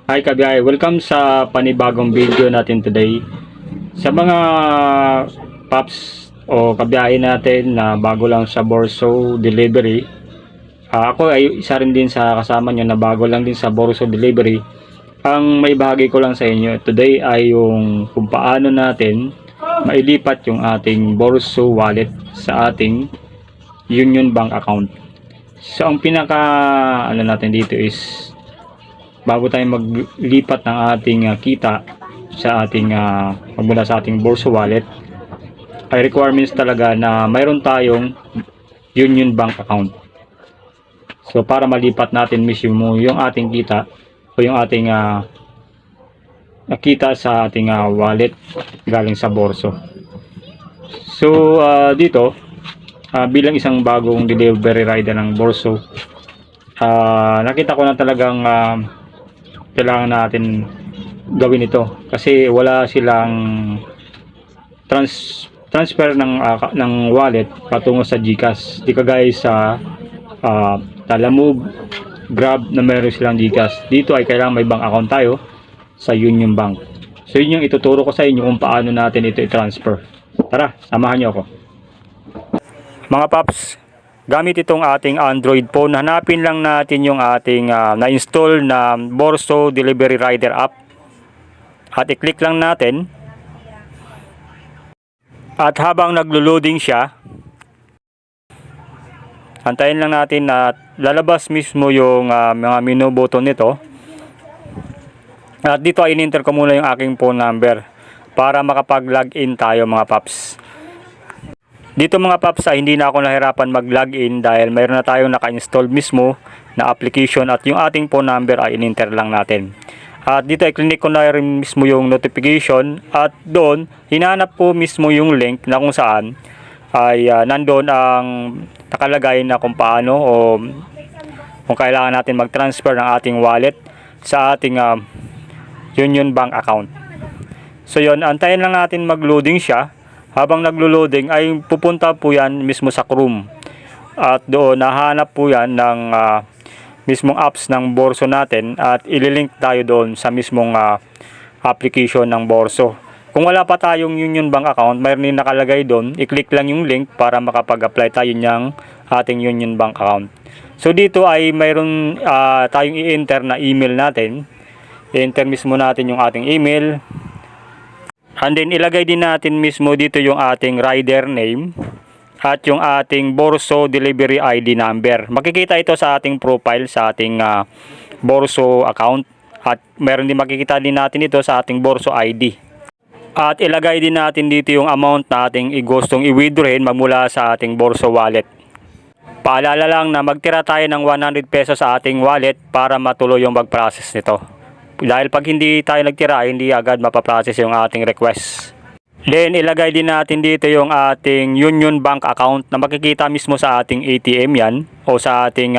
Hi kabiyahe, welcome sa panibagong video natin today. Sa mga paps o kabiyahe natin na bago lang sa Borso Delivery, ako ay isa rin din sa kasama nyo na bago lang din sa Borso Delivery. Ang may bahagi ko lang sa inyo today ay yung kung paano natin mailipat yung ating Borso wallet sa ating Union Bank account. So ang pinaka natin dito is bago tayo maglipat ng ating kita sa ating mula sa ating Borso wallet, ay requirements talaga na mayroon tayong Union Bank account. So para malipat natin mismo yung ating kita o yung ating kita sa ating wallet galing sa Borso. So dito bilang isang bagong delivery rider ng Borso, nakita ko na talagang kailangan natin gawin ito kasi wala silang transfer ng wallet patungo sa GCash. Di kagaya sa Talamove, Grab na meron silang GCash. Dito ay kailangan may bank account tayo sa Union Bank. So yun yung ituturo ko sa inyo kung paano natin ito i-transfer. Tara, samahan niyo ako. Mga paps, gamit itong ating Android phone, hanapin lang natin yung ating na-install na Borso Delivery Rider app at i-click lang natin. At habang naglo-loading siya, antayin lang natin na lalabas mismo yung mga menu button nito. At dito ay in-enter ko muna yung aking phone number para makapag-login tayo mga paps. Dito mga paps ay hindi na ako nahirapan mag-login dahil mayroon na tayong naka-install mismo na application at yung ating phone number ay in-enter lang natin. At dito ay click ko na rin mismo yung notification at doon hinanap po mismo yung link na kung saan ay nandoon ang nakalagay na kung paano o kung kailangan natin mag-transfer ng ating wallet sa ating Union Bank account. So yun, antayin lang natin mag-loading siya. Habang naglo-loading ay pupunta po yan mismo sa Chrome. At doon nahanap po yan ng mismong apps ng Borso natin at ililink tayo doon sa mismong application ng Borso. Kung wala pa tayong Union Bank account, mayroon din nakalagay doon. I-click lang yung link para makapag-apply tayo ng ating Union Bank account. So dito ay mayroon tayong i-enter na email natin. I-enter mismo natin yung ating email. And then ilagay din natin mismo dito yung ating rider name at yung ating Borso Delivery ID number. Makikita ito sa ating profile sa ating Borso account at meron din makikita din natin ito sa ating Borso ID. At ilagay din natin dito yung amount na ating gustong i-withdrawin magmula sa ating Borso wallet. Paalala lang na magtira tayo ng 100 pesos sa ating wallet para matuloy yung mag-process nito. Dahil pag hindi tayo nagtira, hindi agad mapaprocess yung ating request. Then ilagay din natin dito yung ating Union Bank account na makikita mismo sa ating ATM yan o sa ating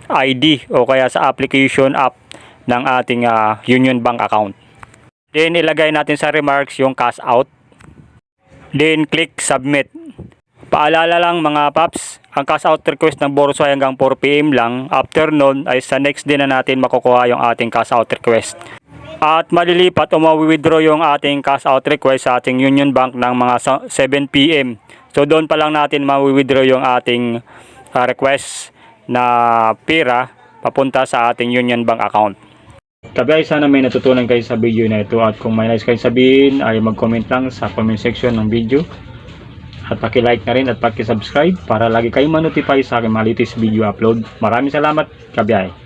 ID o kaya sa application app ng ating Union Bank account. Then ilagay natin sa remarks yung cash out. Then click submit. Paalala lang mga paps, ang cash out request ng Borso ay hanggang 4 PM lang. After nun ay sa next day na natin makukuha yung ating cash out request. At malilipat o ma-withdraw yung ating cash out request sa ating Union Bank ng mga 7 PM. So doon pa lang natin ma-withdraw yung ating request na pera papunta sa ating Union Bank account. Tabi sana may natutunan kayo sa video na ito at kung may nais kayo sabihin ay mag-comment lang sa comment section ng video. At paki-like na rin at paki-subscribe para lagi kayong ma-notify sa aking mga latest video upload. Maraming salamat, kabiyahe.